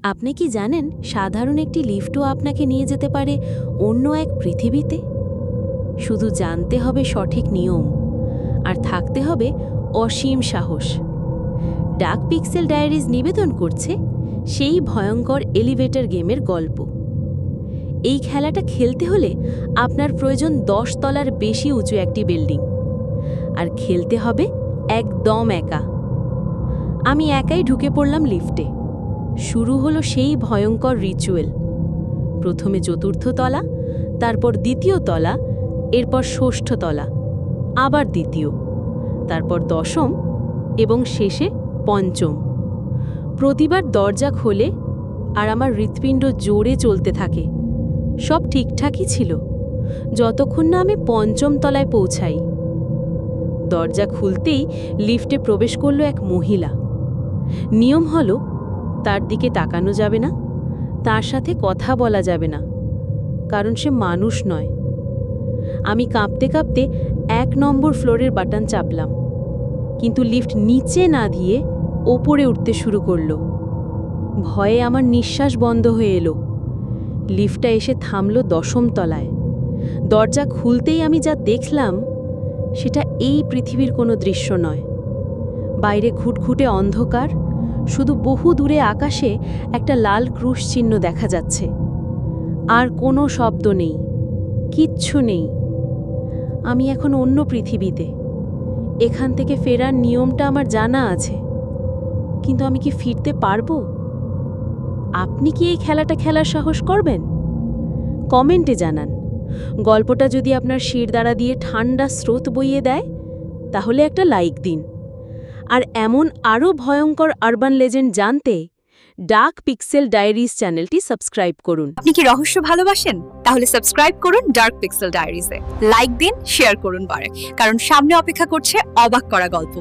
আপনি কি জানেন সাধারণ একটি লিফটও আপনাকে নিয়ে যেতে পারে অন্য এক পৃথিবীতে? শুধু জানতে হবে সঠিক নিয়ম, আর থাকতে হবে অসীম সাহস। ডার্ক পিক্সেল ডায়েরিজ নিবেদন করছে সেই ভয়ঙ্কর এলিভেটর গেমের গল্প। এই খেলাটা খেলতে হলে আপনার প্রয়োজন 10 তলার বেশি উঁচু একটি বিল্ডিং, আর খেলতে হবে একদম একা। আমি একাই ঢুকে পড়লাম লিফটে। শুরু হলো সেই ভয়ঙ্কর রিচুয়াল। প্রথমে চতুর্থ তলা, তারপর দ্বিতীয় তলা, এরপর ষষ্ঠ তলা, আবার দ্বিতীয়, তারপর দশম এবং শেষে পঞ্চম। প্রতিবার দরজা খোলে আর আমার হৃৎপিণ্ড জোরে চলতে থাকে। সব ঠিকঠাকই ছিল যতক্ষণ না আমি পঞ্চম তলায় পৌঁছাই। দরজা খুলতেই লিফটে প্রবেশ করল এক মহিলা। নিয়ম হলো তার দিকে তাকানো যাবে না, তার সাথে কথা বলা যাবে না, কারণ সে মানুষ নয়। আমি কাঁপতে কাঁপতে 1 নম্বর ফ্লোরের বাটন চাপলাম, কিন্তু লিফট নিচে না দিয়ে ওপরে উঠতে শুরু করল। ভয়ে আমার নিঃশ্বাস বন্ধ হয়ে এলো। লিফটটা এসে থামল 10ম তলায়। দরজা খুলতেই আমি যা দেখলাম সেটা এই পৃথিবীর কোনো দৃশ্য নয়। বাইরে ঘুটঘুটে অন্ধকার, শুধু বহু দূরে আকাশে একটা লাল ক্রুশ চিহ্ন দেখা যাচ্ছে। আর কোনো শব্দ নেই, কিচ্ছু নেই। আমি এখন অন্য পৃথিবীতে। এখান থেকে ফেরার নিয়মটা আমার জানা আছে, কিন্তু আমি কি ফিরতে পারবো? আপনি কি এই খেলাটা খেলার সাহস করবেন? কমেন্টে জানান। গল্পটা যদি আপনার শিরদাঁড়া দিয়ে ঠান্ডা স্রোত বইয়ে দেয়, তাহলে একটা লাইক দিন। আর এমন আরও ভয়ঙ্কর আরবান লেজেন্ড জানতে ডার্ক পিক্সেল ডায়েরিজ চ্যানেলটি সাবস্ক্রাইব করুন। আপনি কি রহস্য ভালোবাসেন? তাহলে সাবস্ক্রাইব করুন ডার্ক পিক্সেল ডায়েরিজে। লাইক দিন, শেয়ার করুন কারণ সামনে অপেক্ষা করছে অবাক করা গল্প।